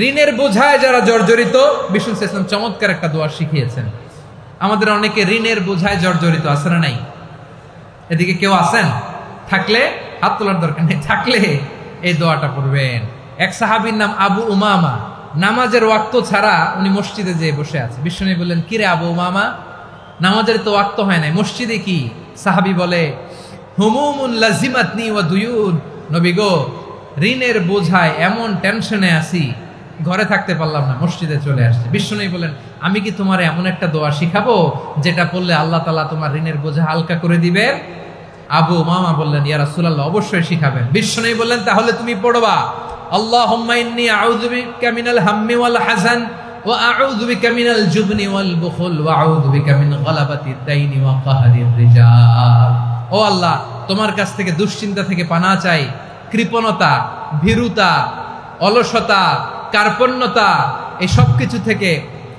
ঋণের বোঝায় যারা জর্জরিত, বিষ্ণু ইসলাম চমৎকার একটা দোয়া শিখিয়েছেন। আমাদের অনেকে ঋণের বোঝায় জর্জরিত, আছে না নাই? এদিকে কেউ আছেন? থাকলে হাত তোলার দরকার নেই, থাকলে এই দোয়াটা পড়বেন। এক সাহাবীর নাম আবু উমামা, নামাজের ওয়াক্ত ছাড়া উনি মসজিদে যেয়ে বসে আছে। বিষ্ণু বললেন, কিরে আবু উমামা, নামাজের তো ওয়াক্ত হয় নাই, মসজিদে কি? সাহাবী বলে, হুমুমুন লাজিমাতনি ওয়া দুয়ুন, নবী গো, ঋণের বোঝায় এমন টেনশনে আছি, ঘরে থাকতে পারলাম না, মসজিদে চলে আসছে। বিষ্ণু বলেন, আমি কি তোমার এমন একটা দোয়া শিখাবো যেটা পড়লে আল্লাহ তাআলা তোমার ঋণের বোঝা হালকা করে দিবেন? আবু উমামা বললেন, ইয়া রাসূলুল্লাহ, অবশ্যই শিখাবেন। বিষ্ণু বললেন, তাহলে তুমি পড়বা, আল্লাহুম্মা ইন্নী আউযু বিকা মিনাল হাম্মি ওয়াল হাযান ওয়া আউযু বিকা মিনাল জুবনি ওয়াল বুখল ওয়া আউযু বিকা মিন গালাবাতিদ দাইনি ওয়া কাহরির রিজাল। ও আল্লাহ, তোমার কাছ থেকে দুশ্চিন্তা থেকে পানাহ চাই, কৃপণতা, ভীরুতা, অলসতা, কার্পণ্যতা, এই সব কিছু থেকে,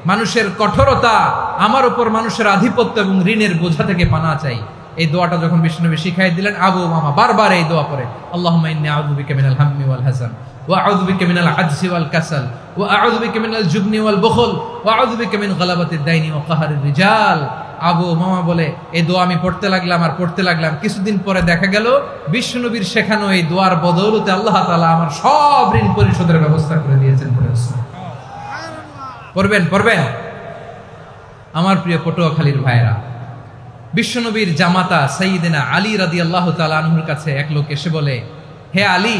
মানুষের কঠোরতা, আমার উপর মানুষের আধিপত্য এবং ঋণের বোঝা থেকে পানাহ চাই। এই দোয়াটা যখন বিষ্ণুনবী শিখাই দিলেন, আবু উমামা বারবার এই দোয়া পড়ে, আল্লাহুম্মা ইন্নী আউযু বিকা মিনাল হাম্মি ওয়াল হাযান ওয়া আউযু বিকা মিনাল আজজি ওয়াল কাসাল ওয়া আউযু বিকা মিনাল জুবনি ওয়াল বুখল ওয়া আউযু বিকা মিন গালাবাতিদ দাইনি ওয়া কাহরির রিজাল। আবু উমামা বলে, এই দোয়া আমি পড়তে লাগলাম আর পড়তে লাগলাম, কিছুদিন পরে দেখা গেল বিষ্ণুনবীর শেখানো এই দোয়ার বদৌলতে আল্লাহ তাআলা আমার সব ঋণ পরিশোধের ব্যবস্থা করে দিয়েছেন। পড়বেন পড়বেন। আমার প্রিয় পটুয়াখালীর ভাইরা, বিশ্বনবীর জামাতা সাইয়্যিদিনা আলী রাদিয়াল্লাহু তাআলা আনহুর কাছে এক লোক এসে বলে, হে আলী,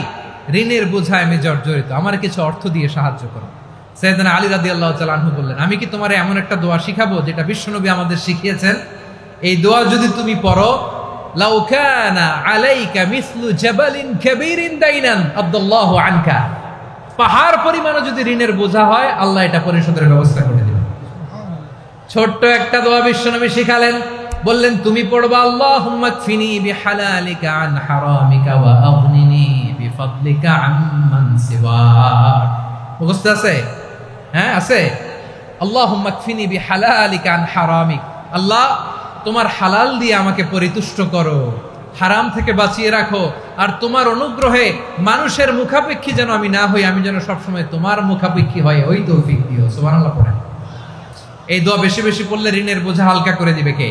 ঋণের বোঝায় আমি জর্জরিত, আমার কিছু অর্থ দিয়ে সাহায্য করো। সাইয়্যিদিনা আলী রাদিয়াল্লাহু তাআলা আনহু বললেন, আমি কি তোমারে এমন একটা দোয়া শিখাবো যেটা বিশ্বনবী আমাদের শিখিয়েছেন? এই দোয়া যদি তুমি পড়ো, লাউ কানা আলাইকা মিসলু জাবালিন কাবীরিন দাইনান আব্দুল্লাহু আনকা, পাহাড় পরিমাণও যদি ঋণের বোঝা হয়, আল্লাহ এটা পরিশোধের ব্যবস্থা করে দিবেন। ছোট্ট একটা দোয়া বিশ্বনবী শিখালেন, বললেন, তুমি পড়বা, আল্লাহুম্মা কফিনি বিহালালিকা আন হারামিকা ওয়া আগনিনি বিফাদলিকা আম্মান সিওয়াক। মুখস্থ আছে? হ্যাঁ, আছে। আল্লাহুম্মা কফিনি বিহালালিকা আন হারামিক, আল্লাহ তোমার হালাল দিয়ে আমাকে পরিতুষ্ট করো, হারাম থেকে বাঁচিয়ে রাখো, আর তোমার অনুগ্রহে মানুষের মুখাপেক্ষী যেন আমি না হই, আমি যেন সবসময় তোমার মুখাপেক্ষী হয়, ওই তৌফিক দিও। সুবহানাল্লাহ পড়েন। এই দোয়া বেশি বেশি পড়লে ঋণের বোঝা হালকা করে দিবে কে?